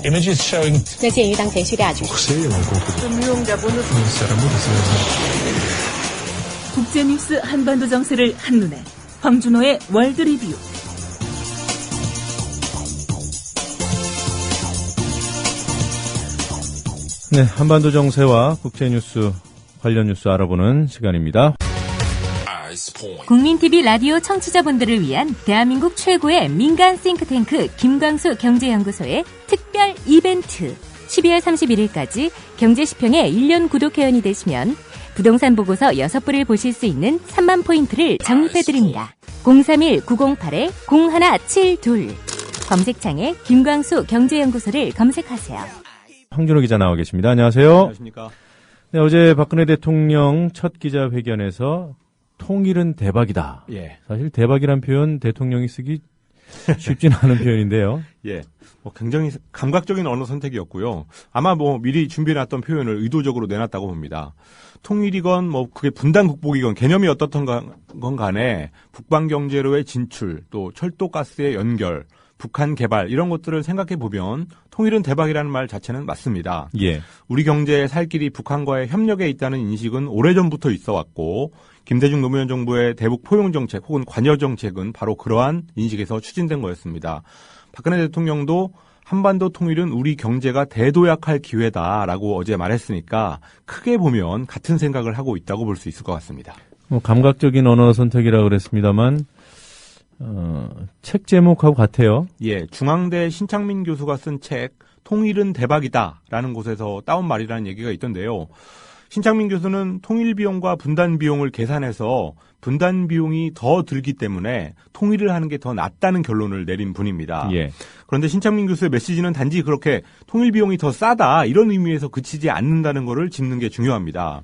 images showing 那鉴于当前叙利亚局势， 국제뉴스 한반도 정세를 한눈에 황준호의 월드 리뷰. 네, 한반도 정세와 국제뉴스 관련 뉴스 알아보는 시간입니다. 국민TV 라디오 청취자분들을 위한 대한민국 최고의 민간 싱크탱크 김광수 경제연구소의 특별 이벤트. 12월 31일까지 경제시평의 1년 구독회원이 되시면 부동산 보고서 6부를 보실 수 있는 3만 포인트를 적립해드립니다. 031-908-0172 검색창에 김광수 경제연구소를 검색하세요. 황준호 기자 나와 계십니다. 안녕하세요. 안녕하십니까. 네, 어제 박근혜 대통령 첫 기자회견에서 통일은 대박이다. 예. 사실 대박이란 표현 대통령이 쓰기 쉽지는 않은 표현인데요. 예. 굉장히 감각적인 언어 선택이었고요. 아마 미리 준비해놨던 표현을 의도적으로 내놨다고 봅니다. 통일이건 그게 분단 국복이건 개념이 어떻던 건 간에 북방 경제로의 진출, 또 철도 가스의 연결, 북한 개발 이런 것들을 생각해 보면 통일은 대박이라는 말 자체는 맞습니다. 예. 우리 경제의 살 길이 북한과의 협력에 있다는 인식은 오래전부터 있어 왔고 김대중 노무현 정부의 대북 포용 정책 혹은 관여 정책은 바로 그러한 인식에서 추진된 거였습니다. 박근혜 대통령도 한반도 통일은 우리 경제가 대도약할 기회다라고 어제 말했으니까 크게 보면 같은 생각을 하고 있다고 볼 수 있을 것 같습니다. 감각적인 언어 선택이라고 그랬습니다만 책 제목하고 같아요. 예, 중앙대 신창민 교수가 쓴 책 통일은 대박이다라는 곳에서 따온 말이라는 얘기가 있던데요. 신창민 교수는 통일 비용과 분단 비용을 계산해서 분단 비용이 더 들기 때문에 통일을 하는 게 더 낫다는 결론을 내린 분입니다. 예. 그런데 신창민 교수의 메시지는 단지 그렇게 통일 비용이 더 싸다 이런 의미에서 그치지 않는다는 것을 짚는 게 중요합니다.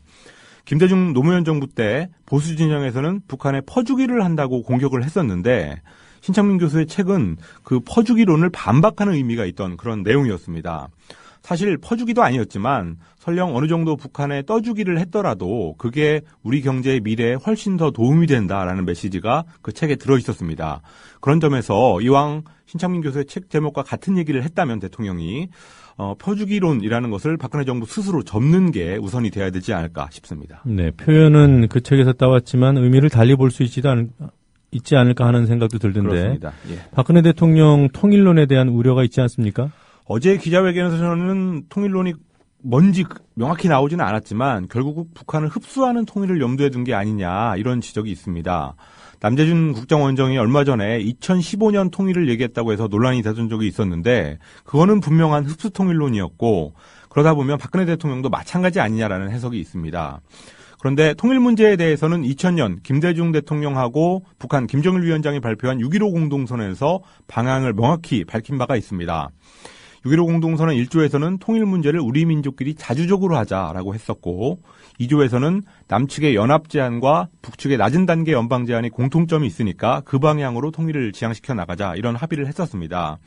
김대중 노무현 정부 때 보수 진영에서는 북한에 퍼주기를 한다고 공격을 했었는데 신창민 교수의 책은 그 퍼주기론을 반박하는 의미가 있던 그런 내용이었습니다. 사실 퍼주기도 아니었지만 설령 어느 정도 북한에 떠주기를 했더라도 그게 우리 경제의 미래에 훨씬 더 도움이 된다라는 메시지가 그 책에 들어있었습니다. 그런 점에서 이왕 신창민 교수의 책 제목과 같은 얘기를 했다면 대통령이 퍼주기론이라는 것을 박근혜 정부 스스로 접는 게 우선이 돼야 되지 않을까 싶습니다. 네, 표현은 그 책에서 따왔지만 의미를 달리 볼 수 있지 않을까 하는 생각도 들던데. 그렇습니다. 예. 박근혜 대통령 통일론에 대한 우려가 있지 않습니까? 어제 기자회견에서는 통일론이 뭔지 명확히 나오지는 않았지만 결국 북한을 흡수하는 통일을 염두에 둔 게 아니냐 이런 지적이 있습니다. 남재준 국정원장이 얼마 전에 2015년 통일을 얘기했다고 해서 논란이 되던 적이 있었는데 그거는 분명한 흡수 통일론이었고 그러다 보면 박근혜 대통령도 마찬가지 아니냐라는 해석이 있습니다. 그런데 통일 문제에 대해서는 2000년 김대중 대통령하고 북한 김정일 위원장이 발표한 6.15 공동선언에서 방향을 명확히 밝힌 바가 있습니다. 6.15 공동선언 1조에서는 통일 문제를 우리 민족끼리 자주적으로 하자라고 했었고 2조에서는 남측의 연합 제한과 북측의 낮은 단계 연방 제한이 공통점이 있으니까 그 방향으로 통일을 지향시켜 나가자 이런 합의를 했었습니다.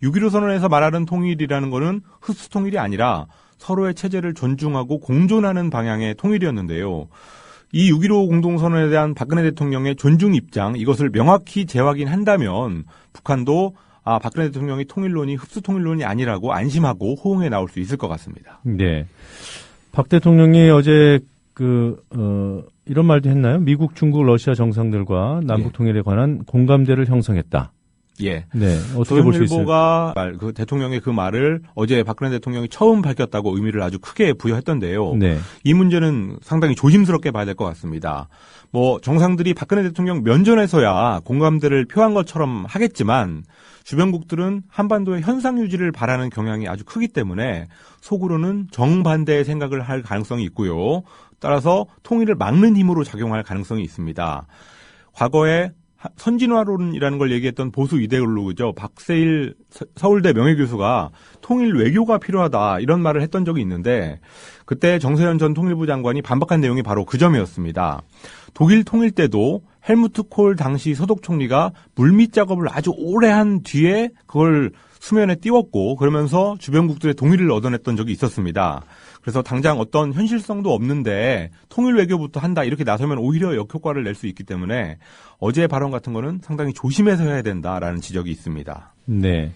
6.15 선언에서 말하는 통일이라는 것은 흡수 통일이 아니라 서로의 체제를 존중하고 공존하는 방향의 통일이었는데요. 이 6.15 공동선언에 대한 박근혜 대통령의 존중 입장 이것을 명확히 재확인한다면 북한도 박근혜 대통령이 통일론이 흡수 통일론이 아니라고 안심하고 호응해 나올 수 있을 것 같습니다. 네. 박 대통령이 어제 이런 말도 했나요? 미국, 중국, 러시아 정상들과 남북 통일에 관한 공감대를 형성했다. 예. 네. 어떻게 볼 수 있어요? 조선일보가 대통령의 그 말을 어제 박근혜 대통령이 처음 밝혔다고 의미를 아주 크게 부여했던데요. 네. 이 문제는 상당히 조심스럽게 봐야 될 것 같습니다. 정상들이 박근혜 대통령 면전에서야 공감대를 표한 것처럼 하겠지만 주변국들은 한반도의 현상 유지를 바라는 경향이 아주 크기 때문에 속으로는 정반대의 생각을 할 가능성이 있고요. 따라서 통일을 막는 힘으로 작용할 가능성이 있습니다. 과거에 선진화론이라는 걸 얘기했던 보수 이데올로그죠. 박세일 서울대 명예교수가 통일 외교가 필요하다 이런 말을 했던 적이 있는데 그때 정세현 전 통일부 장관이 반박한 내용이 바로 그 점이었습니다. 독일 통일 때도 헬무트 콜 당시 서독 총리가 물밑 작업을 아주 오래 한 뒤에 그걸 수면에 띄웠고 그러면서 주변국들의 동의를 얻어냈던 적이 있었습니다. 그래서 당장 어떤 현실성도 없는데 통일 외교부터 한다 이렇게 나서면 오히려 역효과를 낼 수 있기 때문에 어제의 발언 같은 거는 상당히 조심해서 해야 된다라는 지적이 있습니다. 네.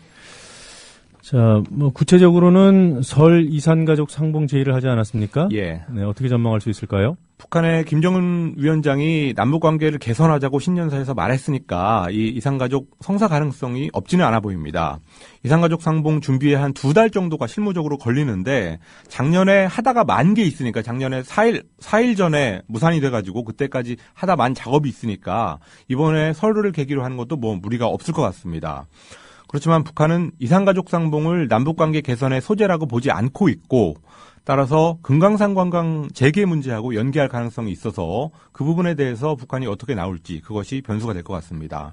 자, 뭐 구체적으로는 설 이산가족 상봉 제의를 하지 않았습니까? 예. 네, 어떻게 전망할 수 있을까요? 북한의 김정은 위원장이 남북관계를 개선하자고 신년사에서 말했으니까 이 이산가족 성사 가능성이 없지는 않아 보입니다. 이산가족 상봉 준비에 한 2달 정도가 실무적으로 걸리는데 작년에 하다가 만 게 있으니까 작년에 4일 전에 무산이 돼가지고 그때까지 하다 만 작업이 있으니까 이번에 설을 계기로 하는 것도 뭐 무리가 없을 것 같습니다. 그렇지만 북한은 이산가족 상봉을 남북관계 개선의 소재라고 보지 않고 있고 따라서 금강산 관광 재개 문제하고 연계할 가능성이 있어서 그 부분에 대해서 북한이 어떻게 나올지 그것이 변수가 될 것 같습니다.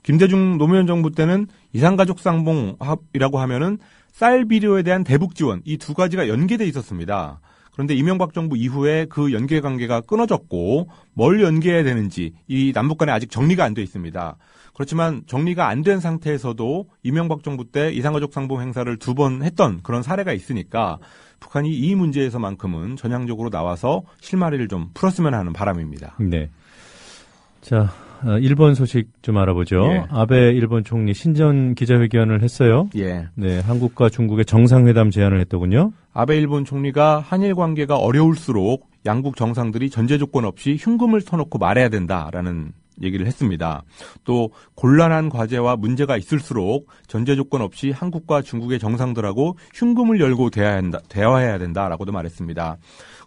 김대중 노무현 정부 때는 이산가족 상봉이라고 하면은 쌀 비료에 대한 대북 지원 이 두 가지가 연계돼 있었습니다. 그런데 이명박 정부 이후에 그 연계 관계가 끊어졌고 뭘 연계해야 되는지 이 남북 간에 아직 정리가 안 돼 있습니다. 그렇지만 정리가 안 된 상태에서도 이명박 정부 때 이산가족 상봉 행사를 2번 했던 그런 사례가 있으니까 북한이 이 문제에서만큼은 전향적으로 나와서 실마리를 좀 풀었으면 하는 바람입니다. 네. 자, 일본 소식 좀 알아보죠. 예. 아베 일본 총리 신년 기자회견을 했어요. 예. 네, 한국과 중국의 정상회담 제안을 했더군요. 아베 일본 총리가 한일 관계가 어려울수록 양국 정상들이 전제 조건 없이 흉금을 터놓고 말해야 된다라는 얘기를 했습니다. 또 곤란한 과제와 문제가 있을수록 전제 조건 없이 한국과 중국의 정상들하고 흉금을 열고 대화해야 된다라고도 말했습니다.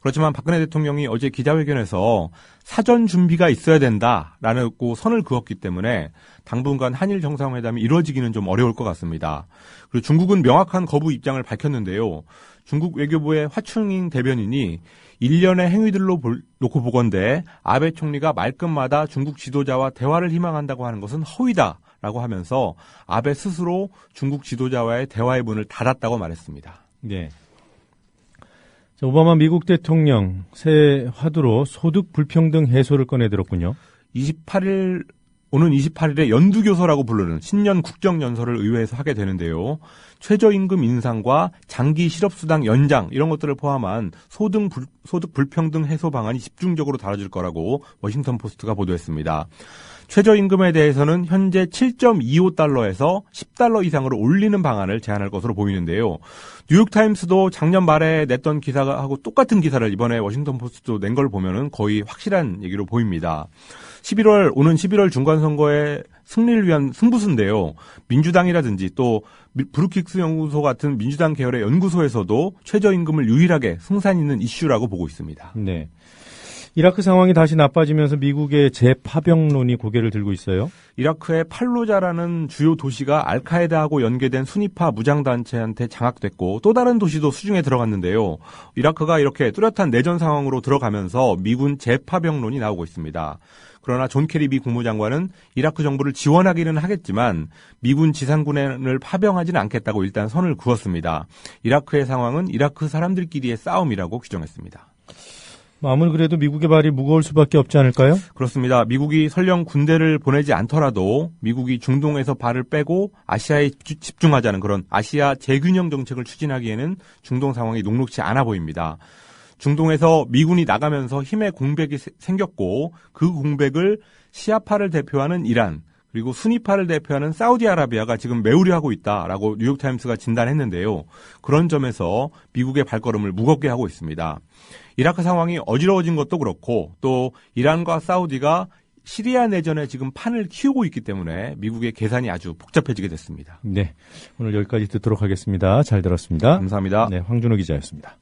그렇지만 박근혜 대통령이 어제 기자회견에서 사전 준비가 있어야 된다라고 선을 그었기 때문에 당분간 한일 정상회담이 이루어지기는 좀 어려울 것 같습니다. 그리고 중국은 명확한 거부 입장을 밝혔는데요. 중국 외교부의 화춘잉 대변인이 일련의 행위들로 놓고 보건대 아베 총리가 말끝마다 중국 지도자와 대화를 희망한다고 하는 것은 허위다라고 하면서 아베 스스로 중국 지도자와의 대화의 문을 닫았다고 말했습니다. 네. 자, 오바마 미국 대통령 새 화두로 소득 불평등 해소를 꺼내들었군요. 오는 28일에 연두교서라고 부르는 신년 국정연설을 의회에서 하게 되는데요. 최저임금 인상과 장기 실업수당 연장 이런 것들을 포함한 소득 불평등 해소 방안이 집중적으로 다뤄질 거라고 워싱턴 포스트가 보도했습니다. 최저임금에 대해서는 현재 7.25달러에서 10달러 이상으로 올리는 방안을 제안할 것으로 보이는데요. 뉴욕타임스도 작년 말에 냈던 기사하고 똑같은 기사를 이번에 워싱턴 포스트도 낸 걸 보면은 거의 확실한 얘기로 보입니다. 오는 11월 중간선거의 승리를 위한 승부수인데요. 민주당이라든지 또 브루킹스 연구소 같은 민주당 계열의 연구소에서도 최저임금을 유일하게 승산 있는 이슈라고 보고 있습니다. 네. 이라크 상황이 다시 나빠지면서 미국의 재파병론이 고개를 들고 있어요. 이라크의 팔루자라는 주요 도시가 알카에다하고 연계된 순위파 무장단체한테 장악됐고 또 다른 도시도 수중에 들어갔는데요. 이라크가 이렇게 뚜렷한 내전 상황으로 들어가면서 미군 재파병론이 나오고 있습니다. 그러나 존 케리 미 국무장관은 이라크 정부를 지원하기는 하겠지만 미군 지상군을 파병하지는 않겠다고 일단 선을 그었습니다. 이라크의 상황은 이라크 사람들끼리의 싸움이라고 규정했습니다. 아무리 그래도 미국의 발이 무거울 수밖에 없지 않을까요? 그렇습니다. 미국이 설령 군대를 보내지 않더라도 미국이 중동에서 발을 빼고 아시아에 집중하자는 그런 아시아 재균형 정책을 추진하기에는 중동 상황이 녹록지 않아 보입니다. 중동에서 미군이 나가면서 힘의 공백이 생겼고 그 공백을 시아파를 대표하는 이란 그리고 수니파를 대표하는 사우디아라비아가 지금 메우려 하고 있다라고 뉴욕타임스가 진단했는데요. 그런 점에서 미국의 발걸음을 무겁게 하고 있습니다. 이라크 상황이 어지러워진 것도 그렇고 또 이란과 사우디가 시리아 내전에 지금 판을 키우고 있기 때문에 미국의 계산이 아주 복잡해지게 됐습니다. 네, 오늘 여기까지 듣도록 하겠습니다. 잘 들었습니다. 감사합니다. 네, 황준호 기자였습니다.